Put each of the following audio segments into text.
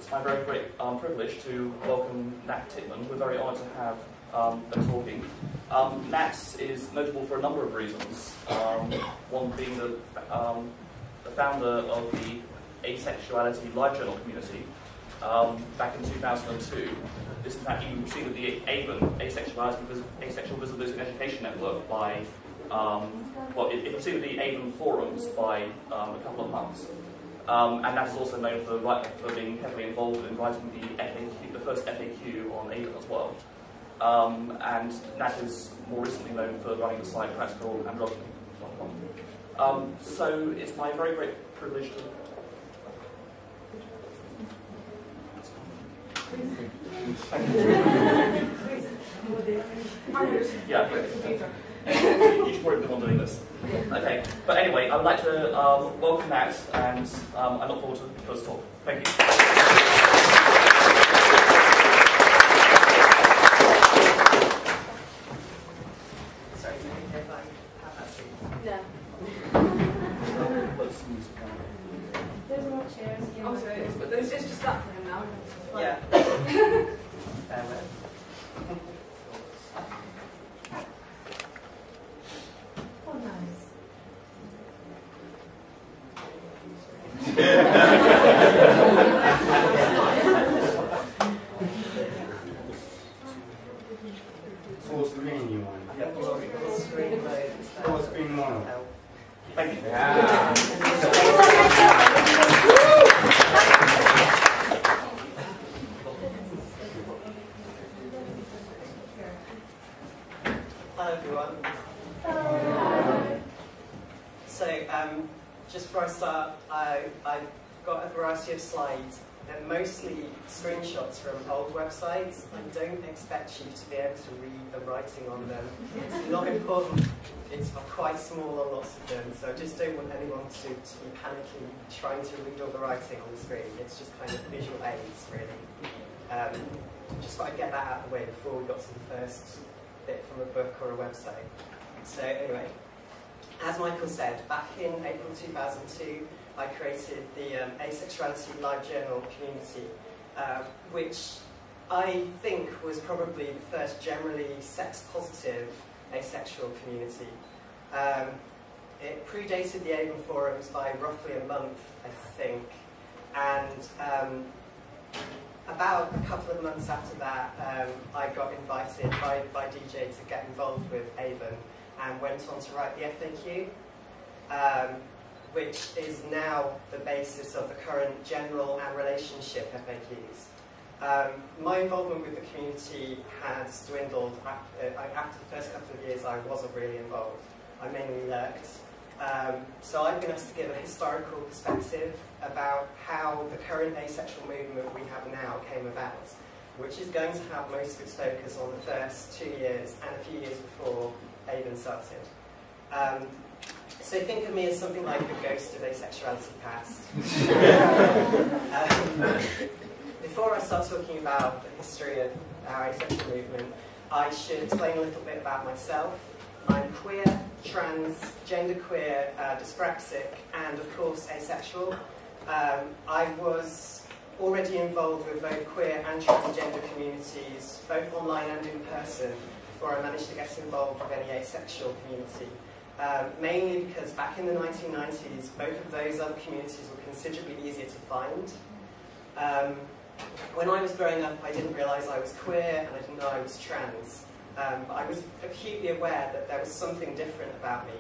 it's my very great privilege to welcome Nat Titman. We're very honoured to have her talking. Nat is notable for a number of reasons. One being the founder of the Asexuality live journal community back in 2002. This in fact even preceded the AVEN, Asexual Visibility and Education Network, by well, it preceded the AVEN forums by a couple of months. And Nat is also known for being heavily involved in writing the first FAQ on AVEN as well. And Nat is more recently known for running the site practicalandrogyny.com. So it's my very great privilege to... Yeah, you should probably be the one doing this. Okay, but anyway, I would like to welcome Nat, and I look forward to the first talk. Thank you. Sorry, if I have that seat. No. There's more chairs. Oh, so it is, but it's just that for him now. Yeah. Oh, nice. Full screen you want? Yeah, full screen mode. Full screen model. Thank you. Yeah. Hello everyone. So, just before I start, I've got a variety of slides. They're mostly screenshots from old websites. I don't expect you to be able to read the writing on them. It's not important. It's quite small on lots of them, so I just don't want anyone to be panicking trying to read all the writing on the screen. It's just kind of visual aids, really. Just thought I'd get that out of the way before we got to the first bit from a book or a website. So anyway, as Michael said, back in April 2002, I created the Asexuality live journal community, which I think was probably the first generally sex-positive asexual community. It predated the AVEN forums by roughly a month, I think, and about a couple of months after that, I got invited by DJ to get involved with AVEN and went on to write the FAQ, which is now the basis of the current general and relationship FAQs. My involvement with the community has dwindled. After the first couple of years, I wasn't really involved. I mainly lurked. So I've been asked to give a historical perspective about how the current asexual movement we have now came about, which is going to have most of its focus on the first 2 years and a few years before AVEN started. So think of me as something like the ghost of asexuality past. Before I start talking about the history of our asexual movement, I should explain a little bit about myself. I'm queer, trans, genderqueer, dyspraxic, and of course asexual. I was already involved with both queer and transgender communities, both online and in person, before I managed to get involved with any asexual community. Mainly because back in the 1990s, both of those other communities were considerably easier to find. When I was growing up, I didn't realise I was queer and I didn't know I was trans. But I was acutely aware that there was something different about me.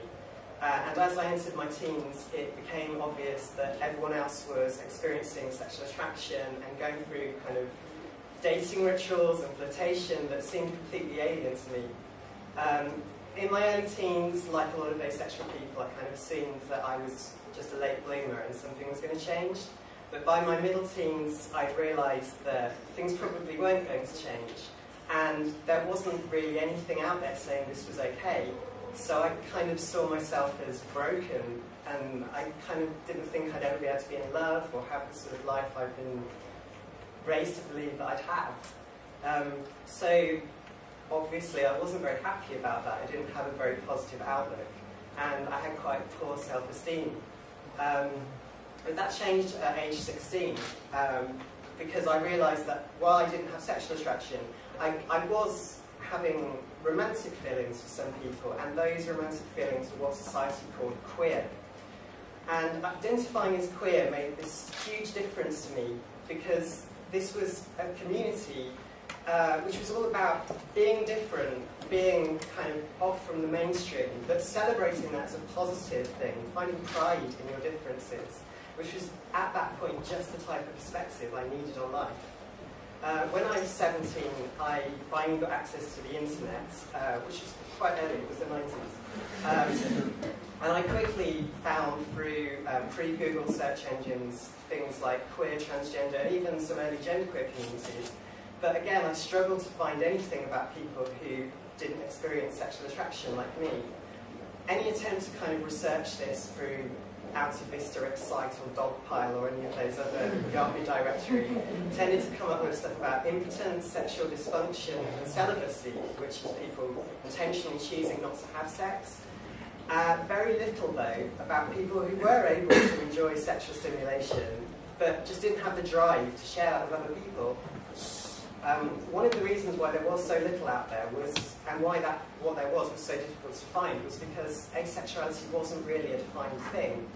And as I entered my teens, it became obvious that everyone else was experiencing sexual attraction and going through kind of dating rituals and flirtation that seemed completely alien to me. In my early teens, like a lot of asexual people, I kind of assumed that I was just a late bloomer and something was going to change. But by my middle teens, I'd realised that things probably weren't going to change. And there wasn't really anything out there saying this was okay. So I kind of saw myself as broken, and I kind of didn't think I'd ever be able to be in love or have the sort of life I've been raised to believe that I'd have. So obviously I wasn't very happy about that. I didn't have a very positive outlook, and I had quite poor self-esteem. But that changed at age 16. because I realised that while I didn't have sexual attraction, I was having romantic feelings for some people, and those romantic feelings were what society called queer. And identifying as queer made this huge difference to me, because this was a community which was all about being different, being kind of off from the mainstream, but celebrating that as a positive thing, finding pride in your differences, which was at that point just the type of perspective I needed on life. When I was 17, I finally got access to the internet, which was quite early, it was the 90s. And I quickly found through pre-Google search engines things like queer, transgender, even some early genderqueer communities. But again, I struggled to find anything about people who didn't experience sexual attraction like me. Any attempt to kind of research this through Alta Vista, Excite, or Dogpile, or any of those other Yahoo directory tended to come up with stuff about impotence, sexual dysfunction, and celibacy, which is people intentionally choosing not to have sex. Very little, though, about people who were able to enjoy sexual stimulation, but just didn't have the drive to share that with other people. One of the reasons why there was so little out there was, and why what there was so difficult to find, was because asexuality wasn't really a defined thing.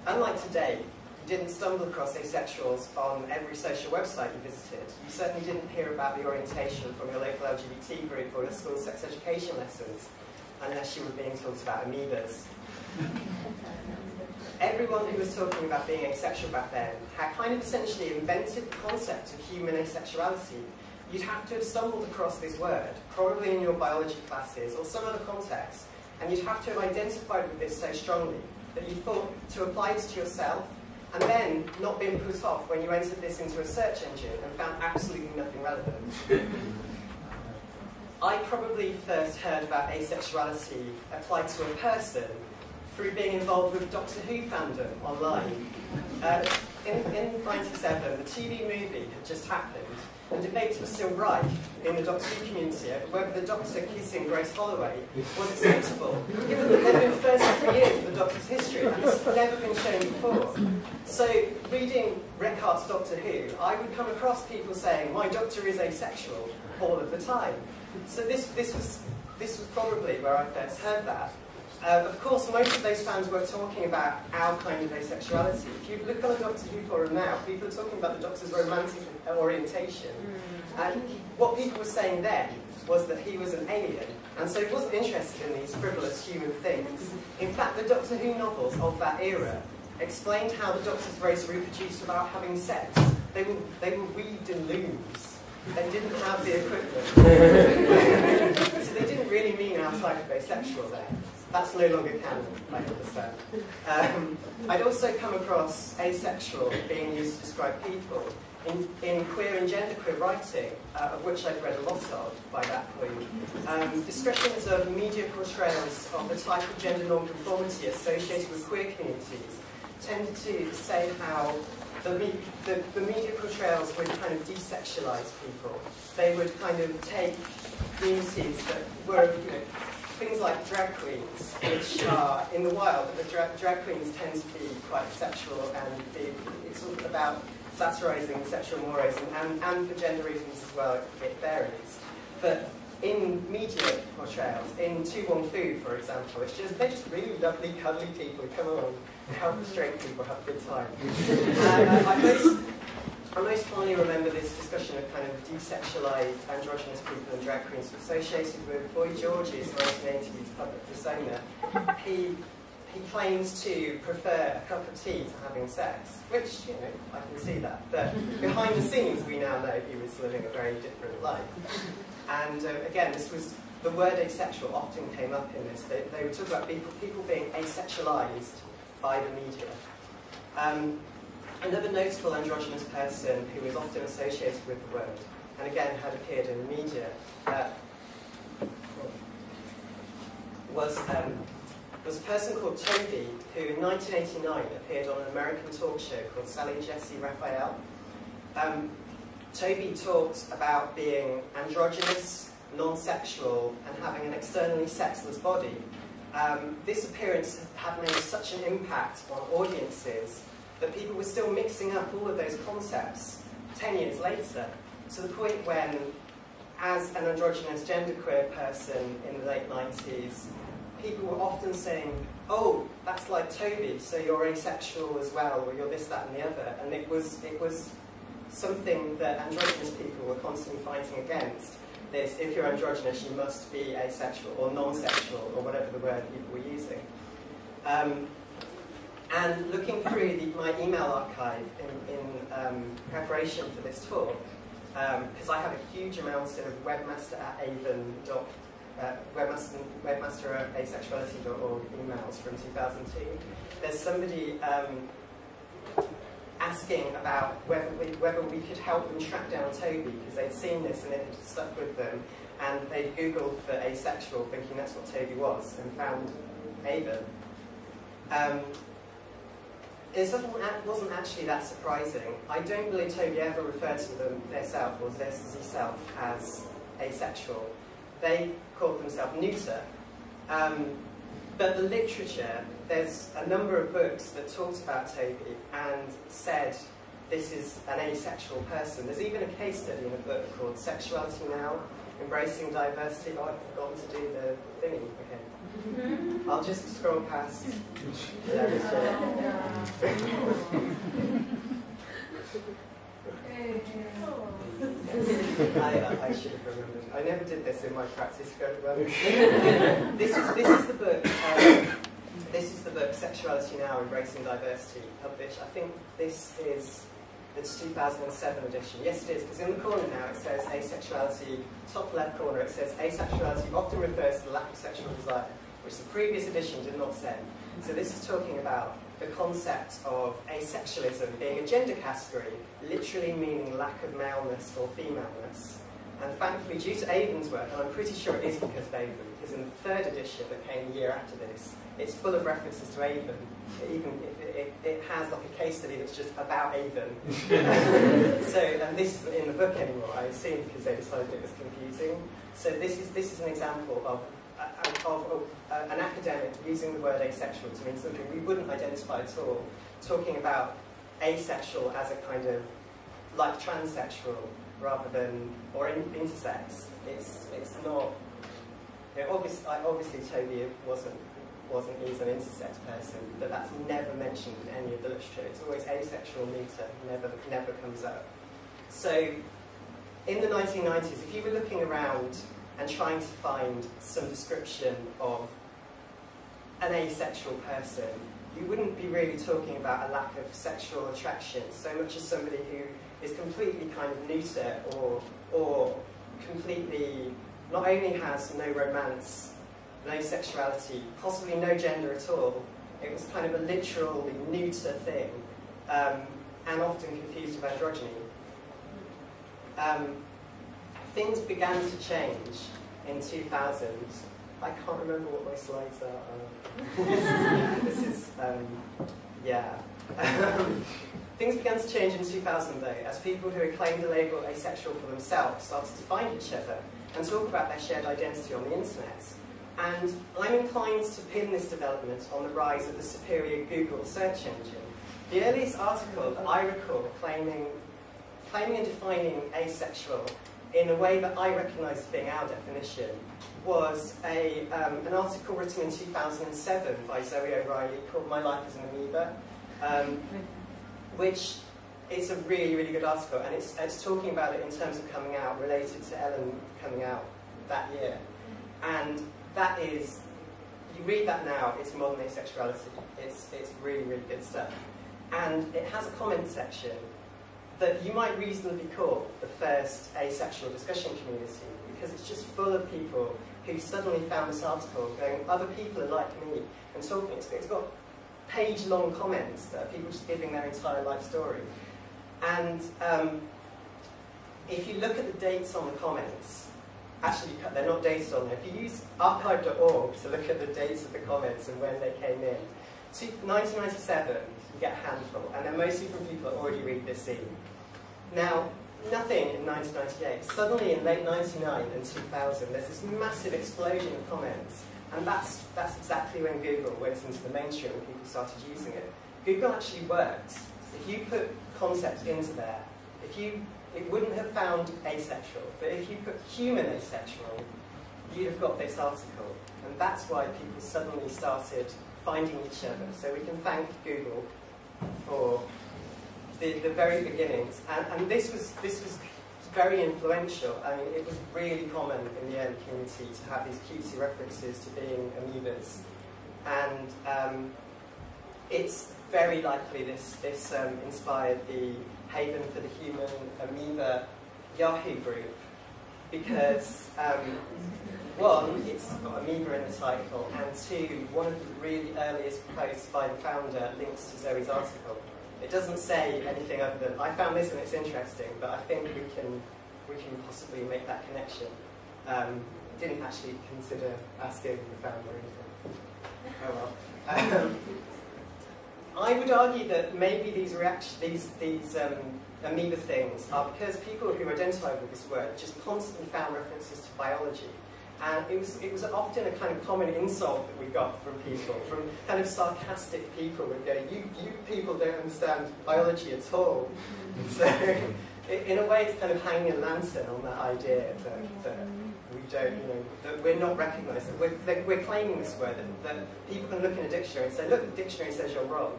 Unlike today, you didn't stumble across asexuals on every social website you visited. You certainly didn't hear about the orientation from your local LGBT group or your school sex education lessons, unless you were being taught about amoebas. Everyone who was talking about being asexual back then had kind of essentially invented the concept of human asexuality. You'd have to have stumbled across this word, probably in your biology classes or some other context, and you'd have to have identified with this so strongly that you thought to apply it to yourself, and then not been put off when you entered this into a search engine and found absolutely nothing relevant. I probably first heard about asexuality applied to a person through being involved with Doctor Who fandom online. In '97, the TV movie had just happened, and debates were still rife in the Doctor Who community over whether the Doctor kissing Grace Holloway was acceptable, given that there had been 33 years of the Doctor's history, and it's never been shown before. So, reading Rick Hart's Doctor Who, I would come across people saying, "My Doctor is asexual," all of the time. So this was probably where I first heard that. Of course, most of those fans were talking about our kind of asexuality. If you look on a Doctor Who forum now, people are talking about the Doctor's romantic orientation. And what people were saying then was that he was an alien, and so he wasn't interested in these frivolous human things. In fact, the Doctor Who novels of that era explained how the Doctor's race reproduced without having sex. They were weaved in looms. They didn't have the equipment. So they didn't really mean our type of asexual there. That's no longer canon, I understand. I'd also come across asexual being used to describe people in queer and genderqueer writing, of which I've read a lot of by that point. Descriptions of media portrayals of the type of gender nonconformity associated with queer communities tended to say how the media portrayals would kind of desexualize people. They would kind of take communities that were, things like drag queens, which are in the wild, but drag queens tend to be quite sexual, and it's all about satirizing sexual mores, and for gender reasons as well, it varies. But in media portrayals, in 2-1 Food, for example, they're just really lovely, cuddly people who come along and help straight people have a good time. I most fondly remember this discussion of kind of desexualized androgynous people and drag queens associated with Boy George's 1980s public persona. He claims to prefer a cup of tea to having sex, which, I can see that. But behind the scenes, we now know he was living a very different life. And again, the word asexual often came up in this. They would talk about people being asexualized by the media. Another notable androgynous person who is often associated with the word, and again had appeared in the media, was a person called Toby, who in 1989 appeared on an American talk show called Sally Jesse Raphael. Toby talked about being androgynous, non-sexual, and having an externally sexless body. This appearance had made such an impact on audiences that people were still mixing up all of those concepts 10 years later, to the point when, as an androgynous genderqueer person in the late 90s, people were often saying, oh, that's like Toby, so you're asexual as well, or you're this, that, and the other. And it was something that androgynous people were constantly fighting against. This, if you're androgynous, you must be asexual, or non-sexual, or whatever the word people were using. And looking through my email archive in preparation for this talk, because I have a huge amount of webmaster@asexuality.org emails from 2002. There's somebody asking about whether we could help them track down Toby, because they'd seen this and it had stuck with them, and they'd Googled for asexual, thinking that's what Toby was, and found Avon. It wasn't actually that surprising. I don't believe Toby ever referred to themselves or themselves as asexual. They called themselves neuter. But the literature, there's a number of books that talked about Toby and said this is an asexual person. There's even a case study in a book called Sexuality Now, Embracing Diversity. Oh, I've forgotten to do the thingy. Okay. I'll just scroll past. I should have remembered. I never did this in my practice. This is the book. This is the book Sexuality Now, Embracing Diversity, published. I think this is the 2007 edition. Yes, it is, because in the corner now it says asexuality. Top left corner it says asexuality often refers to the lack of sexual desire, which the previous edition did not say. So this is talking about the concept of asexualism being a gender category, literally meaning lack of maleness or femaleness. And thankfully, due to Avon's work, and I'm pretty sure it is because of Avon, because in the third edition that came a year after this, it's full of references to Avon. It has like a case study that's just about Avon. And this isn't in the book anymore, I assume, because they decided it was confusing. So this is an example of an academic using the word asexual to mean something we wouldn't identify at all, talking about asexual as a kind of like transsexual rather than, or intersex. It's not, you know, obviously Toby he's an intersex person, but that's never mentioned in any of the literature. It's always asexual, neuter, never comes up. So in the 1990s, if you were looking around and trying to find some description of an asexual person, you wouldn't be really talking about a lack of sexual attraction so much as somebody who is completely kind of neuter or completely, not only has no romance, no sexuality, possibly no gender at all, it was kind of a literally neuter thing, and often confused with androgyny. Things began to change in 2000. I can't remember what my slides are. This is yeah. Things began to change in 2000 though, as people who had claimed the label asexual for themselves started to find each other and talk about their shared identity on the internet. And I'm inclined to pin this development on the rise of the superior Google search engine. The earliest article that I recall claiming and defining asexual in a way that I recognise as being our definition was an article written in 2007 by Zoe O'Reilly called My Life as an Amoeba, which is a really, really good article, and it's talking about it in terms of coming out, related to Ellen coming out that year. And that is, you read that now, it's modern asexuality. It's really, really good stuff. And it has a comment section that you might reasonably call the first asexual discussion community, because it's just full of people who suddenly found this article going, other people are like me, and talking. It's got page-long comments that are people just giving their entire life story. And if you look at the dates on the comments, actually they're not dated on there. If you use archive.org to look at the dates of the comments and when they came in, 1997, you get a handful, and they're mostly from people that already read this scene. Now, nothing in 1998. Suddenly in late 99 and 2000, there's this massive explosion of comments, and that's exactly when Google went into the mainstream and people started using it. Google actually worked. If you put concepts into there, it wouldn't have found asexual, but if you put human asexual, you'd have got this article. And that's why people suddenly started finding each other. So we can thank Google for the very beginnings. And this was very influential. I mean, it was really common in the early community to have these cutesy references to being amoebas. And it's very likely this inspired the Haven for the Human Amoeba Yahoo group, because one, it's got amoeba in the title, and two, one of the really earliest posts by the founder links to Zoe's article. It doesn't say anything other than, I found this and it's interesting, but I think we can possibly make that connection. Didn't actually consider asking the founder anything. Oh well. I would argue that maybe these amoeba things are because people who identify with this word just constantly found references to biology. And it was often a kind of common insult that we got from people, from kind of sarcastic people would go, you people don't understand biology at all. So in a way it's kind of hanging a lantern on that idea that we don't, that we're not recognised, that we're claiming this word, that people can look in a dictionary and say, look, the dictionary says you're wrong.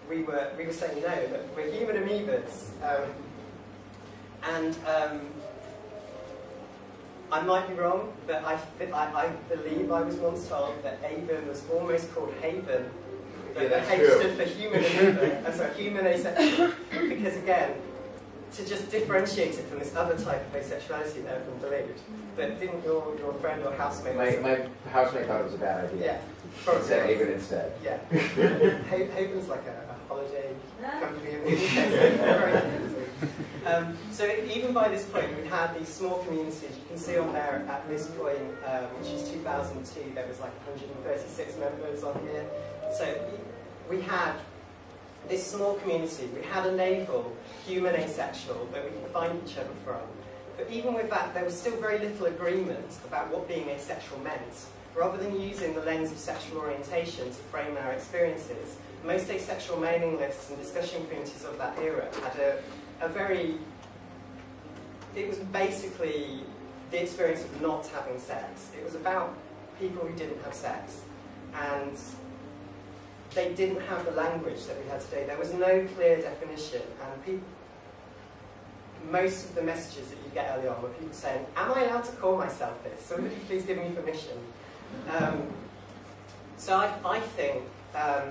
We were saying no, that we're human amoebas. I might be wrong, but I believe I was once told that Avon was almost called Haven. That the H stood for human amoeba, sorry, human asexual. Because again, to just differentiate it from this other type of asexuality that everyone believed. But didn't your friend or housemate... My housemate thought it was a bad idea. Yeah. Probably. He said Haven instead. Yeah. Haven's like a holiday company in the UK. So even by this point, we had these small communities. You can see on there at this point, which is 2002, there was like 136 members on here. So we had this small community. We had a label, human asexual, that we could find each other from. But even with that, there was still very little agreement about what being asexual meant. Rather than using the lens of sexual orientation to frame our experiences, most asexual mailing lists and discussion communities of that era had a very... It was basically the experience of not having sex. It was about people who didn't have sex. And they didn't have the language that we had today. There was no clear definition. And most of the messages that you get early on were people saying, am I allowed to call myself this? Somebody please give me permission. So I think, have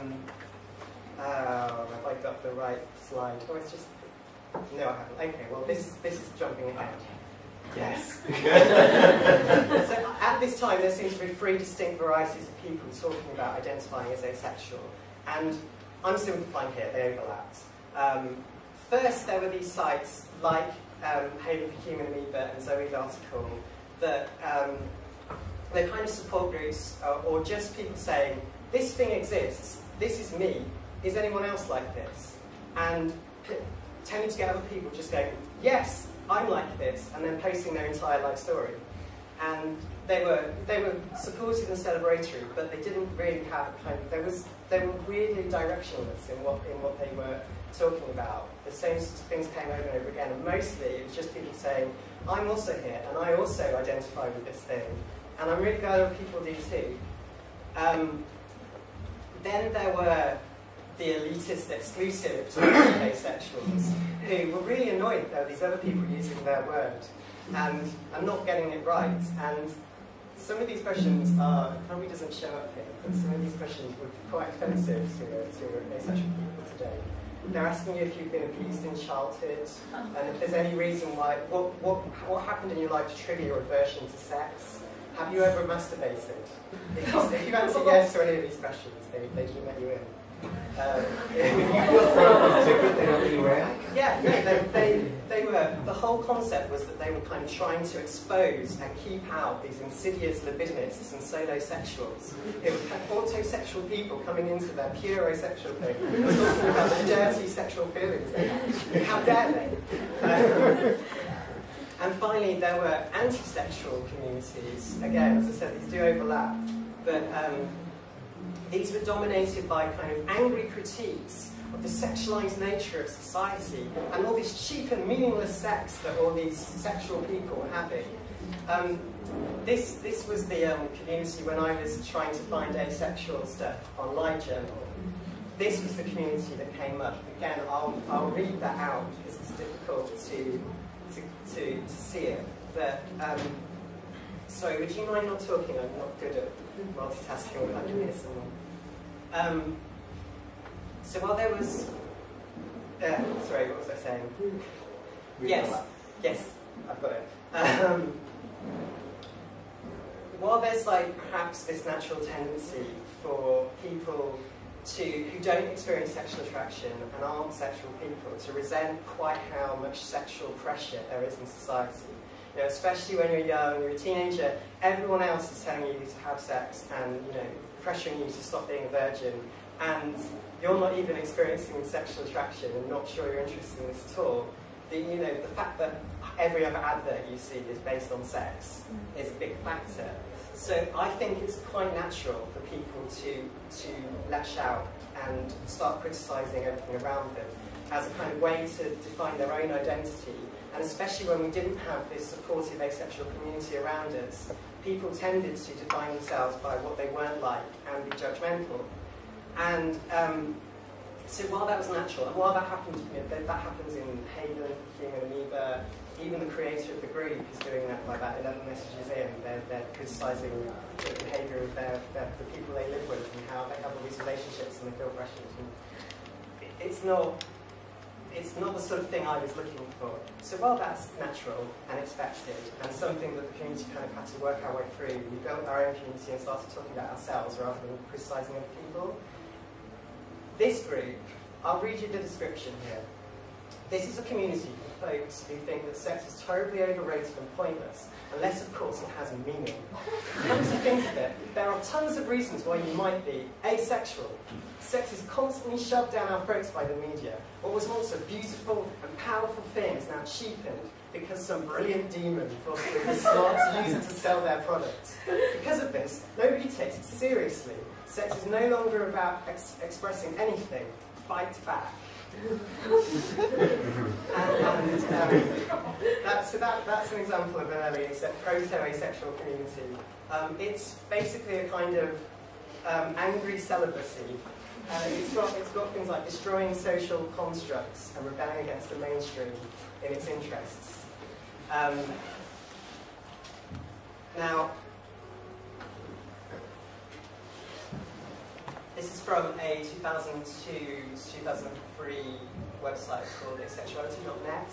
I got the right slide? Oh, it's just, no I haven't. Okay, well this is jumping ahead. Yes. So at this time there seems to be three distinct varieties of people talking about identifying as asexual. And I'm simplifying here, they overlapped. First there were these sites like Haven for Human Amoeba and Zoe's article that they're kind of support groups or just people saying, this thing exists, this is me, is anyone else like this? And tending to get other people just going, yes, I'm like this, and then posting their entire life story. And they were supportive and celebratory, but they didn't really have kind of, they were weirdly directionless in what they were talking about. The same things came over and over again, and mostly it was just people saying, I'm also here, and I also identify with this thing. And I'm really glad other people do too. Then there were the elitist exclusive asexuals who were really annoyed that there were these other people using their word and not getting it right. And some of these questions are, it probably doesn't show up here, but some of these questions would be quite offensive to asexual people today. They're asking you if you've been abused in childhood, and if there's any reason why, what happened in your life to trigger your aversion to sex? Have you ever masturbated? If you answer yes to any of these questions, they do let you in. They were. The whole concept was that they were kind of trying to expose and keep out these insidious libidinists and solosexuals. It was kind of autosexual people coming into their pure asexual thing, talking about the dirty sexual feelings they had. How dare they? And finally, there were anti-sexual communities. Again, as I said, these do overlap, but these were dominated by kind of angry critiques of the sexualized nature of society and all this cheap and meaningless sex that all these sexual people were having. This was the community when I was trying to find asexual stuff on LiveJournal. This was the community that came up. Again, I'll read that out because it's difficult to see it. But, sorry, would you mind not talking? I'm not good at multitasking when I can hear someone. So while there was... sorry, what was I saying? Yes, I've got it. While there's like perhaps this natural tendency for people who don't experience sexual attraction and aren't sexual people to resent quite how much sexual pressure there is in society. You know, especially when you're young, you're a teenager, everyone else is telling you to have sex and, you know, pressuring you to stop being a virgin, and you're not even experiencing sexual attraction and not sure you're interested in this at all. The fact that every other advert you see is based on sex is a big factor. So I think it's quite natural for people to lash out and start criticising everything around them as a kind of way to define their own identity. And especially when we didn't have this supportive asexual community around us, people tended to define themselves by what they weren't like and be judgmental. And so while that was natural, and while that happened, that happens in Haven, Human Amoeba, even the creator of the group is doing that by about 11 messages in. They're criticising the behaviour of the people they live with and how they have all these relationships and they feel pressured. And it's not the sort of thing I was looking for. So while that's natural and expected and something that the community kind of had to work our way through, we built our own community and started talking about ourselves rather than criticising other people. This group, I'll read you the description here. This is a community for folks who think that sex is terribly overrated and pointless, unless, of course, it has meaning. Come to think of it, there are tons of reasons why you might be asexual. Sex is constantly shoved down our throats by the media. What was once a beautiful and powerful thing is now cheapened because some brilliant demon thought it would be smart to use it to sell their products. Because of this, nobody takes it seriously. Sex is no longer about expressing anything. Fight back. That's an example of an early proto-asexual community. It's basically a kind of angry celibacy. It's got things like destroying social constructs and rebelling against the mainstream in its interests. Now, this is from a 2002-2003 website called Asexuality.net.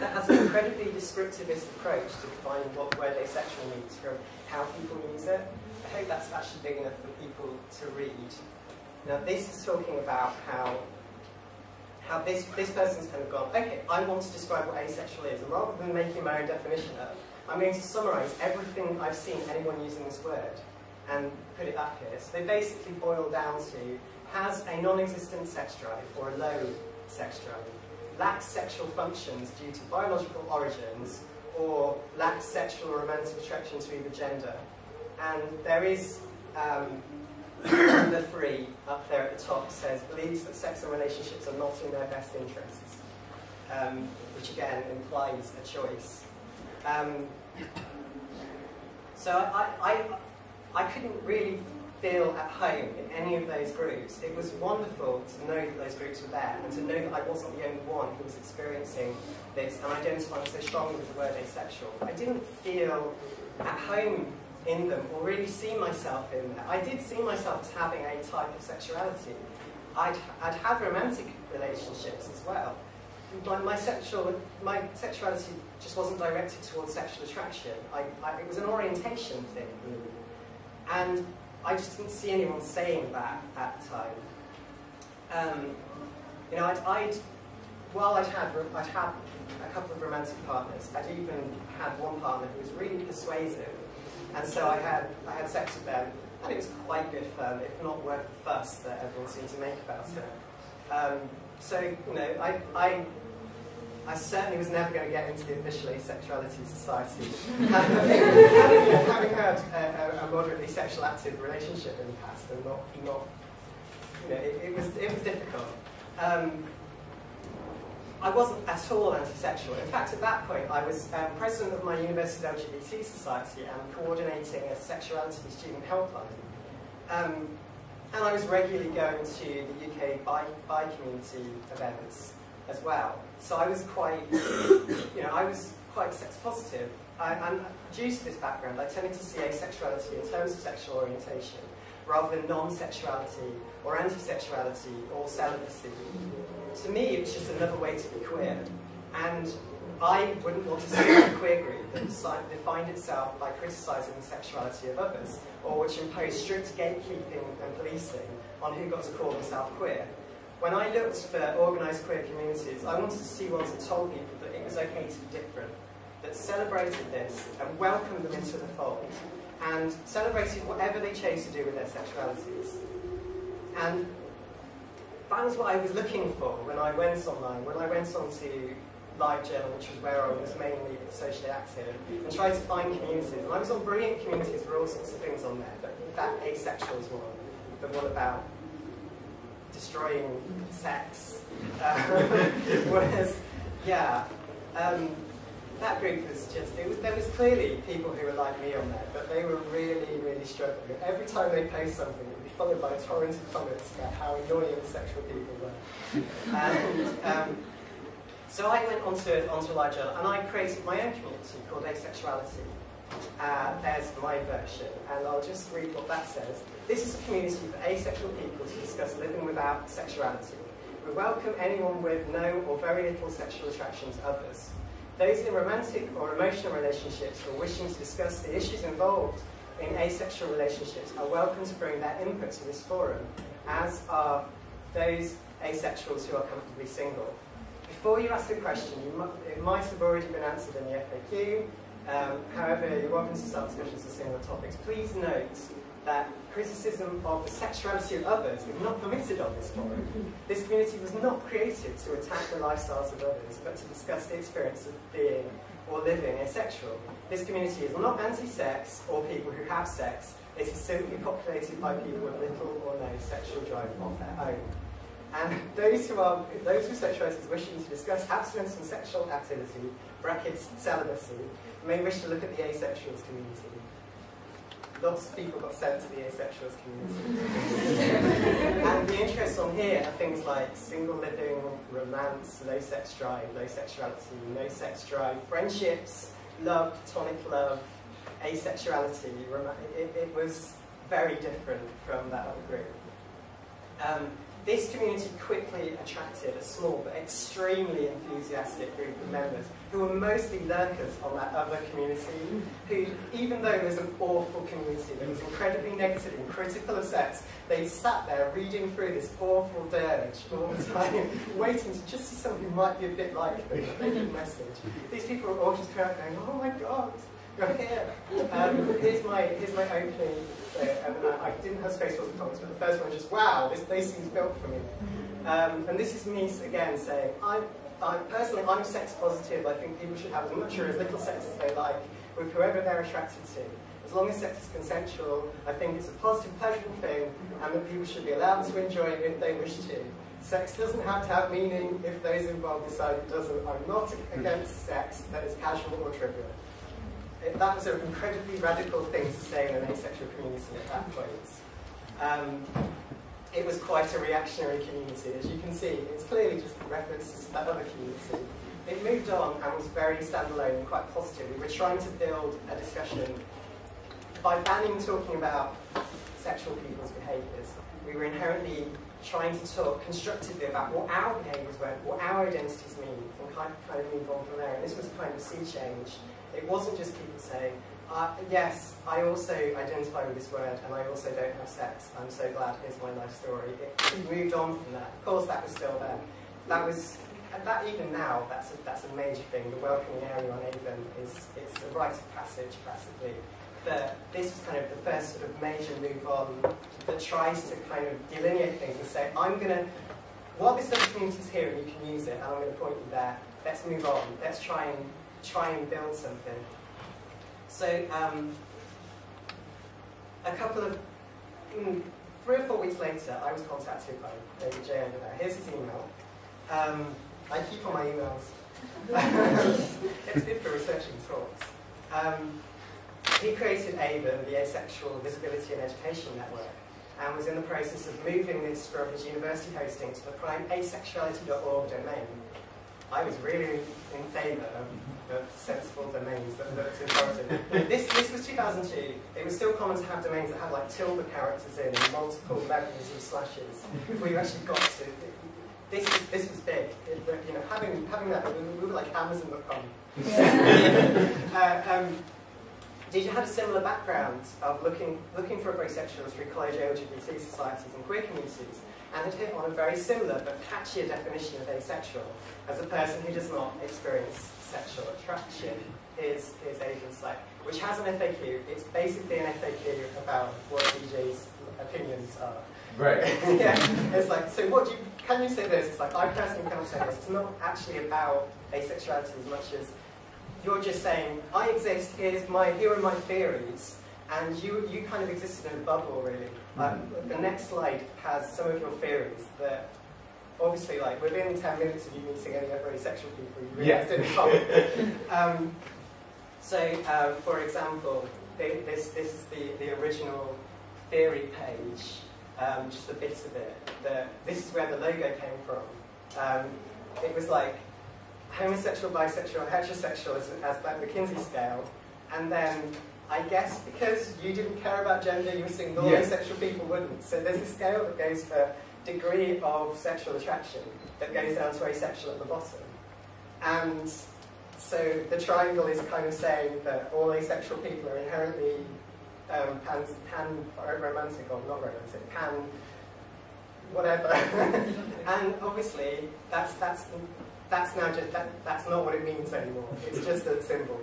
That has an incredibly descriptivist approach to defining what word asexual means from how people use it. I hope that's actually big enough for people to read. Now, this is talking about how this person's kind of gone, okay, I want to describe what asexual is, and rather than making my own definition up, I'm going to summarise everything I've seen anyone using this word and put it up here. So they basically boil down to has a non-existent sex drive or a low sex drive, lacks sexual functions due to biological origins, or lacks sexual or romantic attraction to either gender. And there is number 3 up there at the top says believes that sex and relationships are not in their best interests, which again implies a choice. So I couldn't really feel at home in any of those groups. It was wonderful to know that those groups were there and to know that I wasn't the only one who was experiencing this and identifying so strongly with the word asexual. I didn't feel at home in them or really see myself in them. I did see myself as having a type of sexuality. I'd had romantic relationships as well. My sexuality just wasn't directed towards sexual attraction. It was an orientation thing, really. And I just didn't see anyone saying that at the time. While I'd had a couple of romantic partners, I'd even had one partner who was really persuasive, and so I had sex with them, and it was quite good fun, if not worth the fuss that everyone seemed to make about it. So, you know, I certainly was never going to get into the official Asexuality Society, having had a moderately sexual active relationship in the past, and not you know, it was difficult. I wasn't at all anti-sexual. In fact, at that point, I was president of my university's LGBT society and coordinating a sexuality student helpline. And I was regularly going to the UK bi community events as well. So I was quite, I was quite sex positive. And due to this background, I tended to see asexuality in terms of sexual orientation, rather than non-sexuality or anti-sexuality or celibacy. To me, it was just another way to be queer. And I wouldn't want to see a queer group that defined itself by criticising the sexuality of others, or which imposed strict gatekeeping and policing on who got to call themselves queer. When I looked for organised queer communities, I wanted to see ones that told people that it was okay to be different, that celebrated this and welcomed them into the fold, and celebrated whatever they chose to do with their sexualities. And that was what I was looking for when I went online, when I went on to LiveJournal, which was where I was mainly socially active, and tried to find communities. And I was on brilliant communities for all sorts of things on there, but that Asexuals one, the one about destroying sex, that group was just, there was clearly people who were like me on there, but they were really, really struggling. Every time they post something, it would be followed by a torrent of comments about how annoying sexual people were. And so I went onto LiveJournal, and I created my own community called Asexuality. There's my version, and I'll just read what that says. This is a community for asexual people to discuss living without sexuality. We welcome anyone with no or very little sexual attraction to others. Those in romantic or emotional relationships or wishing to discuss the issues involved in asexual relationships are welcome to bring their input to this forum, as are those asexuals who are comfortably single. Before you ask a question, it might have already been answered in the FAQ. However, you're welcome to start discussions on similar topics. Please note that criticism of the sexuality of others is not permitted on this forum. This community was not created to attack the lifestyles of others, but to discuss the experience of being or living asexual. This community is not anti-sex or people who have sex. It is simply populated by people with little or no sexual drive of their own. And those with sexualities wishing to discuss abstinence from sexual activity, brackets celibacy, may wish to look at the asexuals community. Lots of people got sent to the asexuals community. And the interests on here are things like single living, romance, low sex drive, low sexuality, no sex drive, friendships, love, platonic love, asexuality. It was very different from that other group. This community quickly attracted a small but extremely enthusiastic group of members who were mostly lurkers on that other community, who, even though it was an awful community that was incredibly negative and critical of sex, they sat there reading through this awful dirge all the time, waiting to just see someone who might be a bit like them, a good message. These people were all just kind of going, oh my god, you're here. Here's my opening. I didn't have space for the comments, but the first one was just, wow, this place seems built for me. And this is me again saying, personally, I'm sex positive. I think people should have as much or as little sex as they like with whoever they're attracted to. As long as sex is consensual, I think it's a positive, pleasurable thing, and that people should be allowed to enjoy it if they wish to. Sex doesn't have to have meaning if those involved decide it doesn't. I'm not against sex that is casual or trivial. That was an incredibly radical thing to say in an asexual community at that point. It was quite a reactionary community. As you can see, it's clearly just references to that other community. It moved on and was very standalone and quite positive. We were trying to build a discussion by banning talking about sexual people's behaviours. We were inherently trying to talk constructively about what our behaviours were, what our identities mean, and kind of move on from there. And this was kind of a sea change. It wasn't just people saying, yes, I also identify with this word, and I also don't have sex. I'm so glad, here's my life story. It moved on from that. Of course, that was still there. Even now, that's a major thing. The welcoming area on Avon it's a rite of passage, practically. But this was kind of the first sort of major move on that tries to kind of delineate things and say, while this other community's here and you can use it, and I'm going to point you there, let's move on. Let's try and build something. So, a couple of 3 or 4 weeks later, I was contacted by David J over there. Here's his email. I keep all my emails. It's good for researching talks. He created AVEN, the Asexual Visibility and Education Network, and was in the process of moving this from his university hosting to the prime asexuality.org domain. I was really in favour of sensible domains that looked important. This was 2002. It was still common to have domains that had like tilde characters in and multiple levels of slashes before you actually got to. This was big. You know, having that, we were like Amazon.com. Did you have a similar background of looking for asexuals through college LGBT societies and queer communities, and had hit on a very similar but catchier definition of asexual as a person who does not experience sexual attraction? Is AVEN site, which has an FAQ. It's basically an FAQ about what DJ's opinions are. Right. Yeah. It's like, so can you say this? It's like, I personally cannot say this. It's not actually about asexuality as much as you're just saying, I exist, here are my theories, and you kind of existed in a bubble, really. The next slide has some of your theories that, obviously, like, within 10 minutes of you meeting any other asexual people, you realise didn't come. For example, this is the original theory page, just a bit of it. This is where the logo came from. It was like, homosexual, bisexual, heterosexual as that McKinsey scale, and then I guess because you didn't care about gender, you were seeing the asexual people wouldn't. So there's a scale that goes for degree of sexual attraction that goes down to asexual at the bottom. And so the triangle is kind of saying that all asexual people are inherently romantic or not romantic, whatever. And obviously that's now just that's not what it means anymore. It's just a symbol.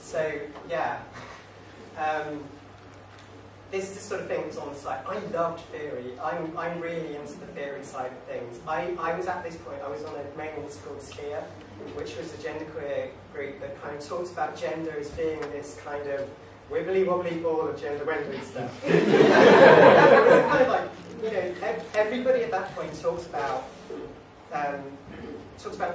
So yeah, this is the sort of thing that's on the site. I loved theory. I'm really into the theory side of things. I was at this point. I was on a mailing list called Sphere, which was a genderqueer group that kind of talks about gender as being this kind of wibbly wobbly ball of gender rendering stuff. It was kind of like, you know, everybody at that point talks about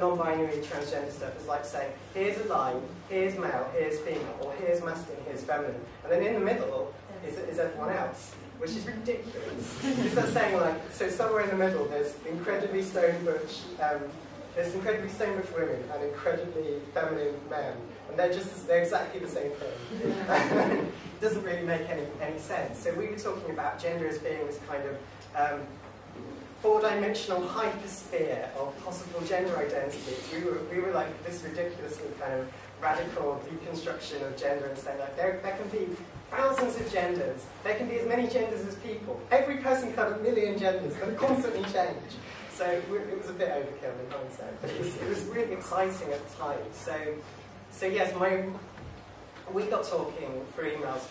non-binary transgender stuff. It's like saying, here's a line, here's male, here's female, or here's masculine, here's feminine, and then in the middle is everyone else, which is ridiculous. It's not saying like, so somewhere in the middle there's incredibly stone butch women and incredibly feminine men, and they're exactly the same thing. It doesn't really make any sense. So we were talking about gender as being this kind of four-dimensional hypersphere of possible gender identities. We were like this ridiculously kind of radical deconstruction of gender and saying like there can be thousands of genders. There can be as many genders as people. Every person can have 1 million genders that constantly change. So it was a bit overkill in hindsight, but it was really exciting at the time. So yes, we got talking through emails.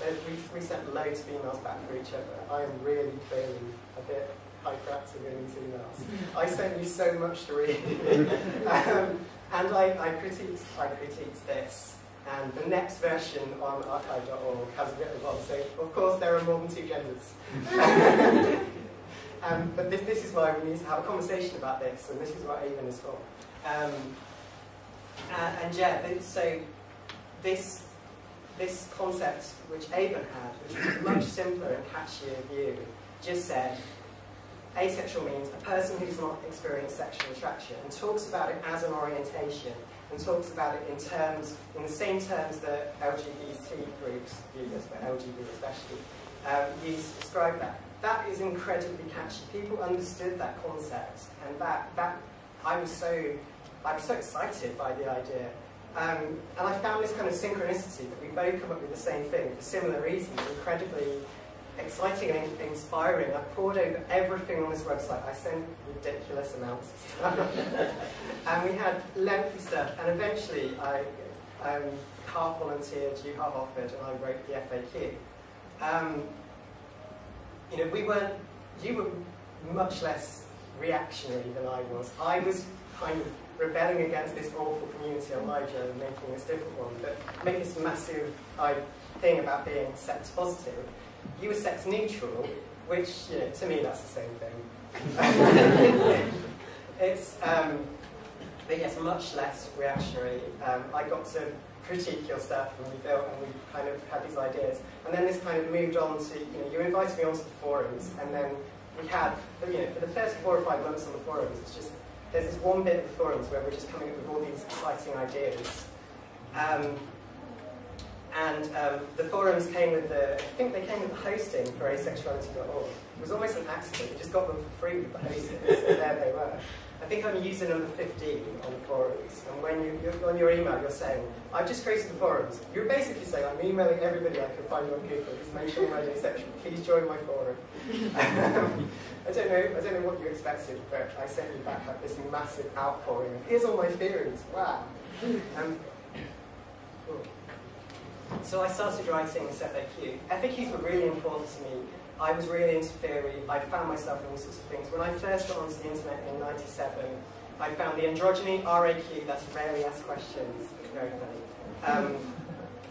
We sent loads of emails back for each other. I am really feeling a bit hyperactive in these emails. I sent you so much to read. And I critiqued this. And the next version on archive.org has a bit of one saying, of course there are more than 2 genders. But this is why we need to have a conversation about this, and this is what AVEN is for. And yeah, so this concept which AVEN had, which was a much simpler and catchier view, just said, asexual means a person who does not experience sexual attraction, and talks about it as an orientation, and talks about it in the same terms that LGBT groups use, but LGBT especially, use to describe that. That is incredibly catchy. People understood that concept, and that I was so excited by the idea. And I found this kind of synchronicity that we both come up with the same thing for similar reasons, incredibly exciting and inspiring. I poured over everything on this website. I sent ridiculous amounts of stuff. And we had lengthy stuff, and eventually I half volunteered, you half offered, and I wrote the FAQ. You know, you were much less reactionary than I was. I was kind of rebelling against this awful community on my journey, making this different one, but make this massive thing about being sex positive. You were sex neutral, which, you know, to me that's the same thing. It's, but yes, much less reactionary. I got to critique your stuff, and we built, and we kind of had these ideas. And then this kind of moved on to, you know, you invited me onto the forums, and then we had, you know, for the first 4 or 5 months on the forums, it's just, there's this one bit of the forums where we're just coming up with all these exciting ideas. The forums came with the, I think they came with the hosting for asexuality.org. It was almost an accident, we just got them for free with the hosting, so there they were. I think I'm user number 15 on the forums, and when you're on your email, you're saying, I've just created the forums. You're basically saying, I'm emailing everybody I can find on Google, just make sure I'm asexual, please join my forum. I don't know what you expected, but I sent you back like this massive outpouring of, here's all my theories, wow. So I started writing this FAQ. FAQs were really important to me. I was really into theory. I found myself in all sorts of things. When I first got onto the internet in '97, I found the androgyny RAQ, that's rarely asked questions, very funny.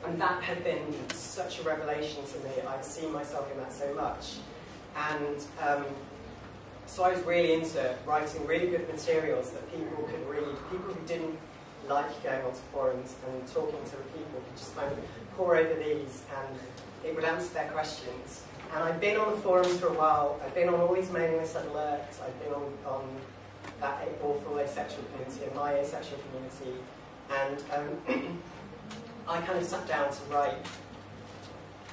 And that had been such a revelation to me. I'd seen myself in that so much. And so I was really into writing really good materials that people could read. People who didn't like going onto forums and talking to the people could just kind of pore over these and it would answer their questions. And I've been on the forums for a while. I've been on all these mailing list alerts. I've been on that awful asexual community and my asexual community. And I kind of sat down to write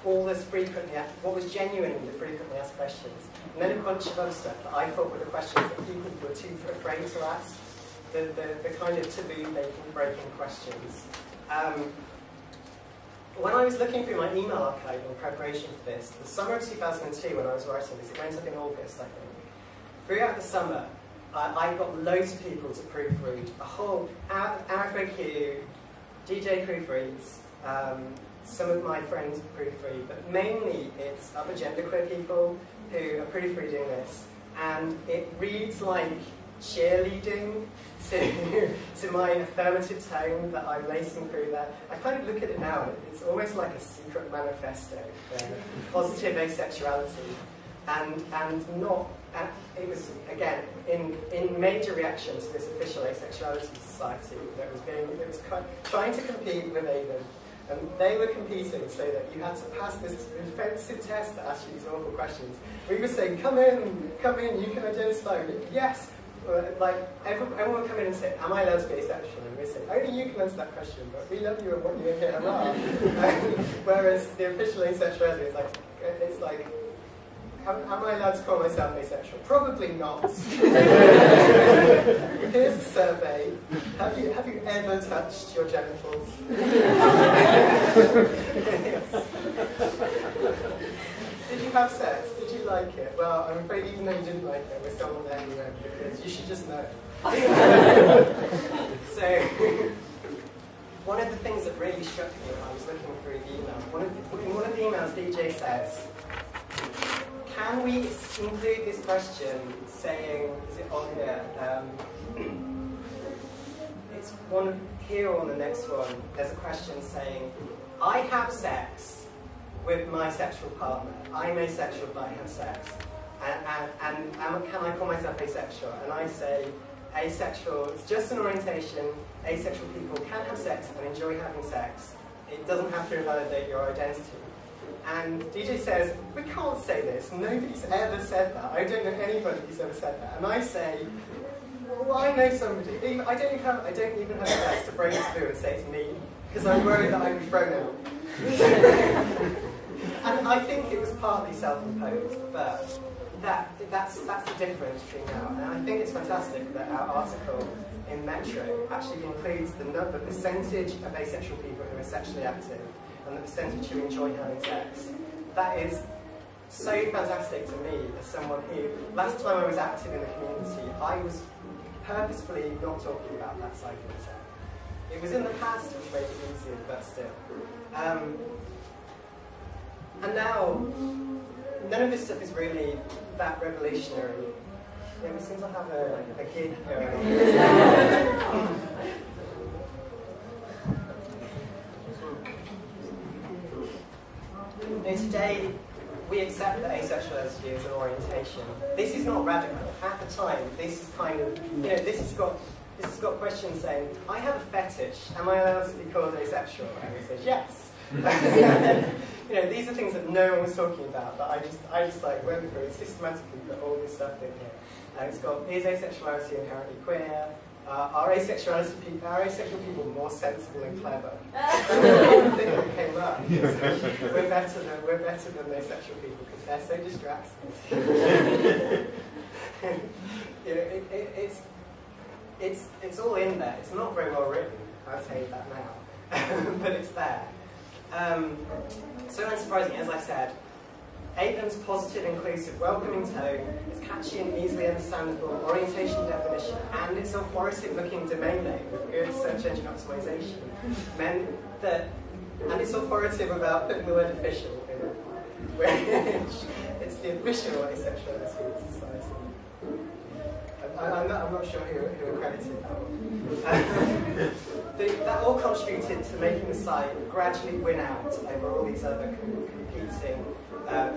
all this what was genuinely the frequently asked questions. And then a bunch of other stuff that I thought were the questions that people were too afraid to ask. The kind of taboo-breaking questions. When I was looking through my email archive in preparation for this, the summer of 2002 when I was writing this, it went up in August, I think. Throughout the summer, I got loads of people to proofread. A whole FAQ, DJ proofreads, some of my friends proofread, but mainly it's other genderqueer people who are proofreading this. And it reads like cheerleading to my affirmative tone that I'm lacing through there. I kind of look at it now, and it's almost like a secret manifesto for positive asexuality. And it was, again, in major reaction to this official asexuality society that was trying to compete with Avon. And they were competing so that you had to pass this offensive test that asked you these awful questions. We were saying, come in, you can identify. Yes. Like, everyone would come in and say, am I allowed to be asexual? And we say, only you can answer that question, but we love you and want you in here, hurrah. Whereas the official asexuality is like, it's like, am I allowed to call myself asexual? Probably not. Here's a survey. Have you ever touched your genitals? Yes. Did you have sex? Did you like it? Well, I'm afraid even though you didn't like it, we're still not there anyway, because you should just know. So, one of the things that really struck me when I was looking through the email, in one of the emails, DJ says, can we include this question saying, is it on here? It's one here or on the next one. There's a question saying, I have sex with my sexual partner. I'm asexual, but I have sex. And can I call myself asexual? And I say, asexual, it's just an orientation. Asexual people can have sex and enjoy having sex. It doesn't have to invalidate your identity. And DJ says, we can't say this. Nobody's ever said that. I don't know anybody who's ever said that. And I say, well, I know somebody. I don't even have sex to break it through and say it's me, because I'm worried that I'd be thrown out. And I think it was partly self-imposed, but that's the difference between now. And I think it's fantastic that our article in Metro actually includes the percentage of asexual people who are sexually active and the percentage who enjoy having sex. That is so fantastic to me as someone who, last time I was active in the community, I was purposefully not talking about that side of myself. It was in the past which made it easier, but still. And now, none of this stuff is really that revolutionary. Yeah, we seem to have a gig going on. Today, we accept that asexuality is an orientation. This is not radical. At the time, this is kind of, this has got questions saying, I have a fetish, am I allowed to be called asexual? And he says, yes. These are things that no one was talking about, but I just like went through and systematically put all this stuff in here. And it's got, is asexuality inherently queer? Are asexual people more sensible and clever? That's the whole thing that came up. We're better than asexual people because they're so distracting. It's all in there. It's not very well written, I'll tell you that now, but it's there. So unsurprisingly, as I said, Avon's positive, inclusive, welcoming tone, its catchy and easily understandable orientation definition, and its authoritative-looking domain name with good search engine optimization meant that, and it's authoritative about putting the word official in it, which it's the official asexuality in society. I'm not sure who accredited that one. That all contributed to making the site gradually win out over all these other competing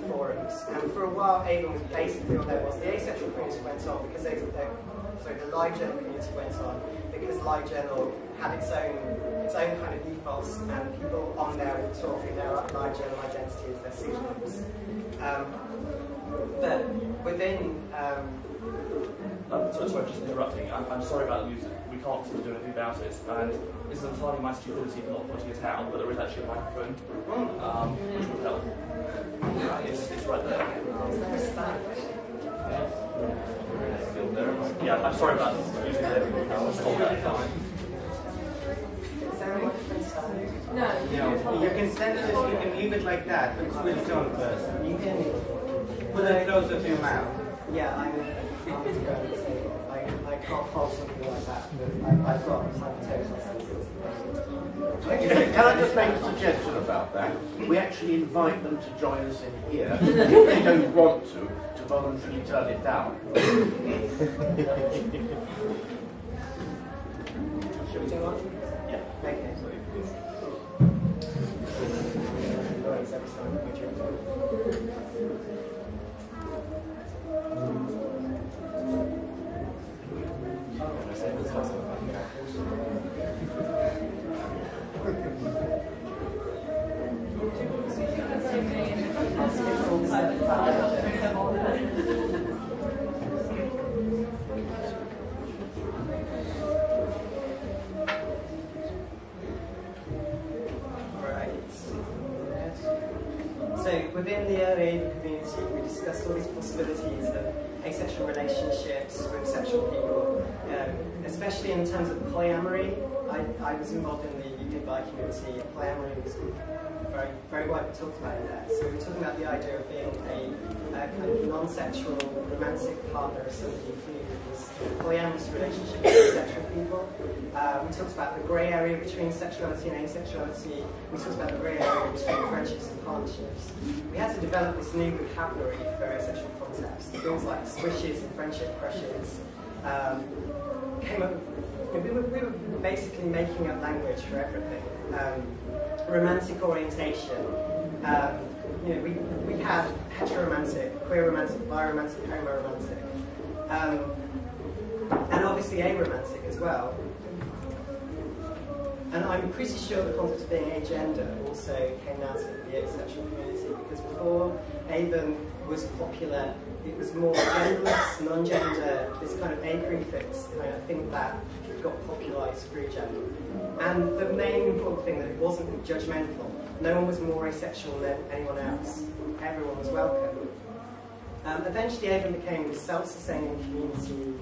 forums. And for a while, Avon was basically what there was. The asexual community went on because the LiveJournal community went on because LiveJournal had its own kind of ethos, and people on there were talking their LiveJournal identity as their pseudonyms. But within sorry, just interrupting. I'm sorry about the music. We can't seem to do anything about it, and it's entirely my stupidity for not putting it out, but there is actually a microphone, which would help. It's right there. Yeah, I'm sorry about the music there. I'll stop that. No. You can send it, you can leave it like that, but switch on first. You can put it closer to your mouth. Yeah, I can't hold something like that, but I've got hypothetical. Can I just make a suggestion about that? We actually invite them to join us in here. If they don't want to voluntarily turn it down. Should we do one? Yeah. Okay. So within the early Avon community, we discussed all these possibilities of asexual relationships with sexual people, especially in terms of polyamory. I was involved in the UK bi community. Polyamory was very, very widely talked about in there. So we were talking about the idea of being a kind of non-sexual romantic partner of somebody who was in a polyamorous relationship with sexual people. We talked about the grey area between sexuality and asexuality. We talked about the grey area between friendships and partnerships. We had to develop this new vocabulary for asexual concepts. Things like squishes and friendship crushes came up. We were basically making up language for everything. Romantic orientation. We had heteroromantic, queer romantic, biromantic, homoromantic, and obviously aromantic as well. And I'm pretty sure the concept of being agender also came out of the asexual community, because before Avon was popular, it was more genderless, non-gender, this kind of a-prefix kind of thing that got popularised through gender. And the main important thing that it wasn't judgmental. No one was more asexual than anyone else. Everyone was welcome. Eventually Avon became a self-sustaining community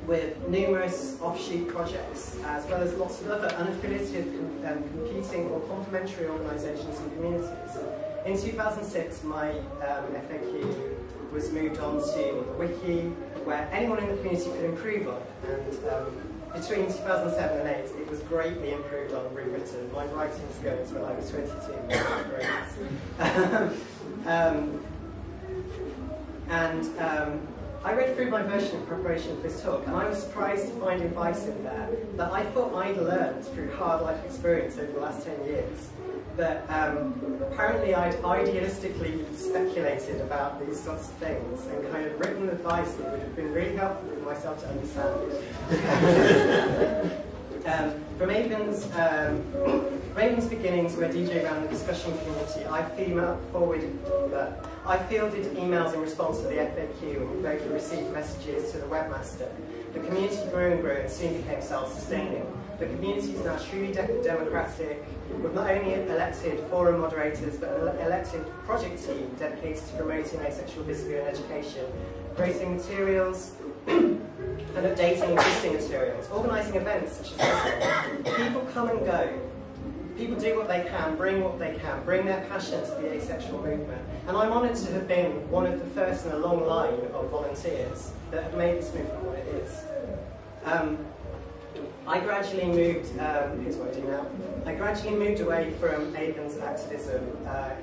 with numerous offshoot projects, as well as lots of other unaffiliated, competing or complementary organisations and communities. In 2006, my FAQ was moved on to a wiki where anyone in the community could improve on it. And between 2007 and 2008, it was greatly improved on and rewritten. My writing skills when I was 22 were great. I read through my version in preparation for this talk, and I was surprised to find advice in there that I thought I'd learned through hard life experience over the last 10 years. That apparently I'd idealistically speculated about these sorts of things and kind of written advice that would have been really helpful for myself to understand. From Avon's beginnings, where DJ ran the discussion community, I fielded emails in response to the FAQ, and we both received messages to the webmaster. The community grew and grew and soon became self-sustaining. The community is now truly democratic, with not only elected forum moderators, but an elected project team dedicated to promoting asexual visibility and education, creating materials, and updating existing materials, organising events such as this one. People come and go. People do what they can, bring their passion to the asexual movement. And I'm honoured to have been one of the first in a long line of volunteers that have made this movement what it is. I gradually moved, here's what I do now. I gradually moved away from Avon's activism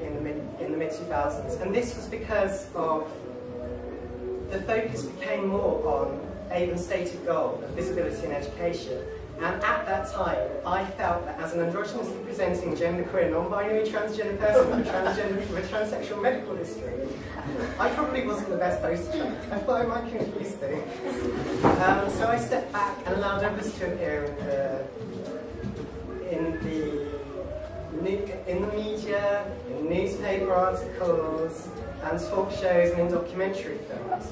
in the mid-2000s, and this was because of the focus became more on Avon's stated goal of visibility and education. And at that time, I felt that as an androgynously presenting genderqueer, non-binary transgender person with a transsexual medical history, I probably wasn't the best poster child. I thought I might confuse things. So I stepped back and allowed others to appear in the media, in newspaper articles, and talk shows and in documentary films.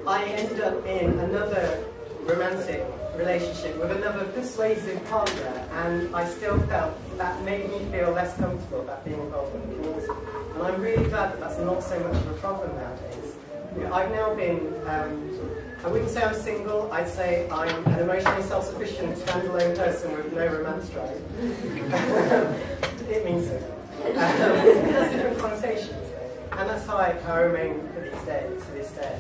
I ended up in another romantic relationship with another persuasive partner, and I still felt that made me feel less comfortable about being involved in the community. And I'm really glad that that's not so much of a problem nowadays. You know, I've now been, I wouldn't say I'm single, I'd say I'm an emotionally self-sufficient, standalone person with no romance drive. It means so. It has different connotations. And that's how I remain to this day.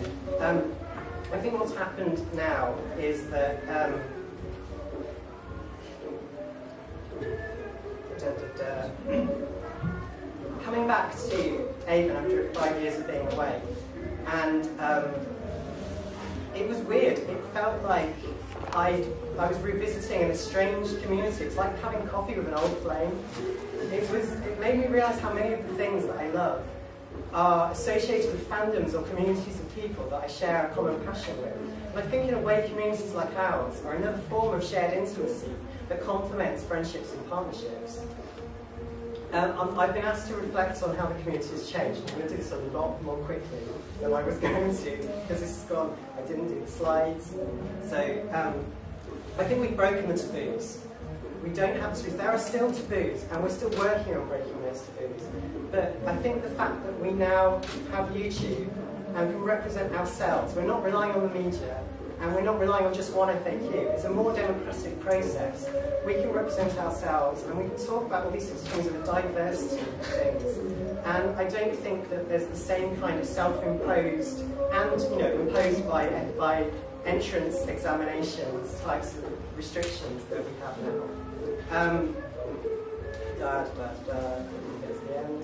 I think what's happened now is that coming back to Avon after 5 years of being away, and it was weird. It felt like I was revisiting an estranged community. It's like having coffee with an old flame. It made me realise how many of the things that I love are associated with fandoms or communities of people that I share a common passion with. And I think in a way communities like ours are another form of shared intimacy that complements friendships and partnerships. I've been asked to reflect on how the community has changed. I'm going to do this a lot more quickly than I was going to, because this has gone, I didn't do the slides. So I think we've broken the taboos. We don't have taboos. There are still taboos, and we're still working on breaking those taboos. But I think the fact that we now have YouTube and can represent ourselves, we're not relying on the media, and we're not relying on just one FAQ. It's a more democratic process. We can represent ourselves, and we can talk about all these sorts of things of a diversity of things. And I don't think that there's the same kind of self-imposed and, you know, imposed by entrance examinations types of restrictions that we have now. There's the end.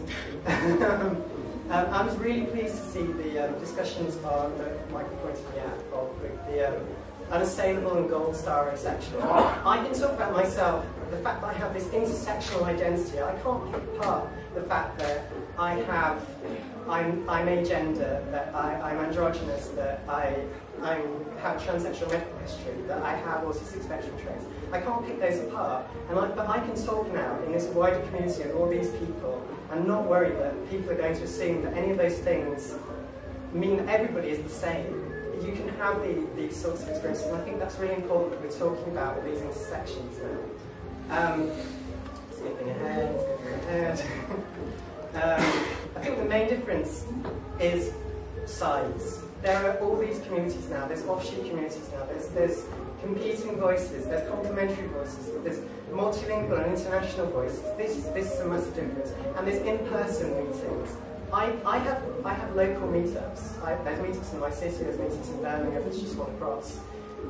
I was really pleased to see the discussions on that Michael pointed me at of the unassailable and gold star asexual. I can talk about myself, the fact that I have this intersectional identity. I can't pick apart the fact that I'm agender, that I'm androgynous, that I have transsexual medical history, that I have autistic spectrum traits. I can't pick those apart, but I can talk now in this wider community of all these people and not worry that people are going to assume that any of those things mean that everybody is the same. You can have these sorts of experiences, and I think that's really important that we're talking about all these intersections now. Skipping ahead. I think the main difference is size. There are all these communities now, there's offshoot communities now, there's competing voices, there's complementary voices, there's multilingual and international voices. This is a massive difference. And there's in-person meetings. I have local meetups. There's meetups in my city, there's meetups in Birmingham, there's just one across.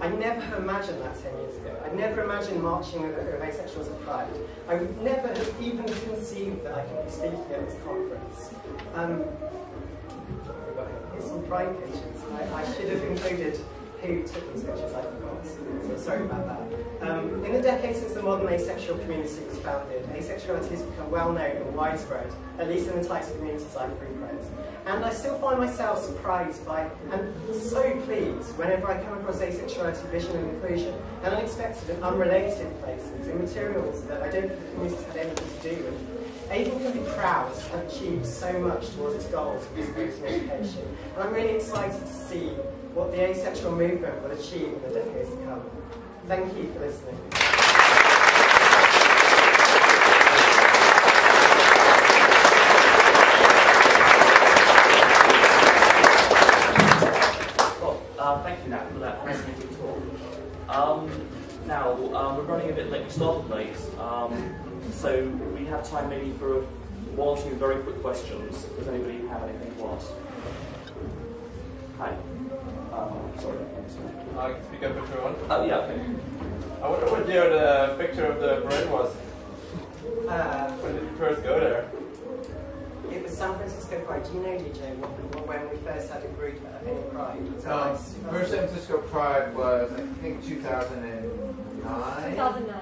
I never imagined that 10 years ago. I never imagined marching with Asexuals at Pride. I would never have even conceived that I could be speaking at this conference. It's some prime pictures. I should have included who took these pictures, I forgot. So sorry about that. In the decades since the modern asexual community was founded, asexuality has become well known and widespread, at least in the types of communities I frequent. And I still find myself surprised by, and so pleased, whenever I come across asexuality, vision and inclusion, in unexpected and unrelated places, in materials that I don't think the community had anything to do with. Avon can be proud to have achieved so much towards its goals of visibility and education, and I'm really excited to see what the asexual movement will achieve in the decades to come. Thank you for listening. Thank you, Nat, for that fascinating talk. Now, we're running a bit late. We started late, so we have time maybe for one or two very quick questions. Does anybody have anything to ask? Hi. Sorry. I can speak up if you want. Oh, yeah, okay. I wonder what year the picture of the bread was. When did you first go there? It was San Francisco Pride. Do you know, DJ, when we first had a group at any Pride? First San Francisco Pride was, I think, 2009? 2009.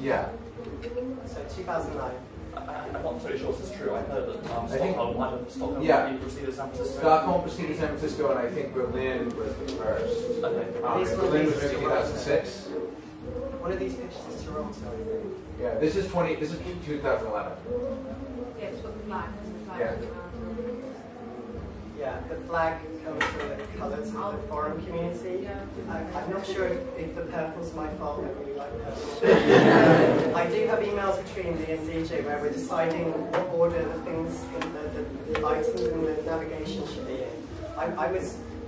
Yeah. So 2009. I'm not totally sure this is true. I heard that Stockholm preceded San Francisco. Stockholm preceded San Francisco, and I think Berlin was the first. Okay. Berlin was maybe 2006. One of these pictures is Toronto, I think. Yeah, this is 2011. Yeah, it's got the flag. Yeah. Yeah, the flag comes from the colours of the foreign community. I'm not sure if the purple's my fault. I really like purple. I do have emails between me and DJ where we're deciding what order the things, the items in the navigation should be in.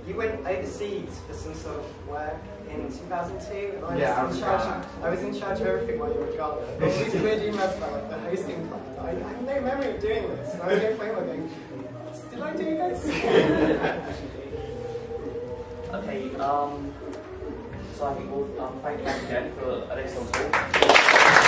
You went overseas for some sort of work in 2002, and I was in charge of everything while you were gone. All these weird emails about like the hosting plan. I have no memory of doing this, and I was going to phone going, did I do this? Okay, so I think we'll thank you again for an excellent talk.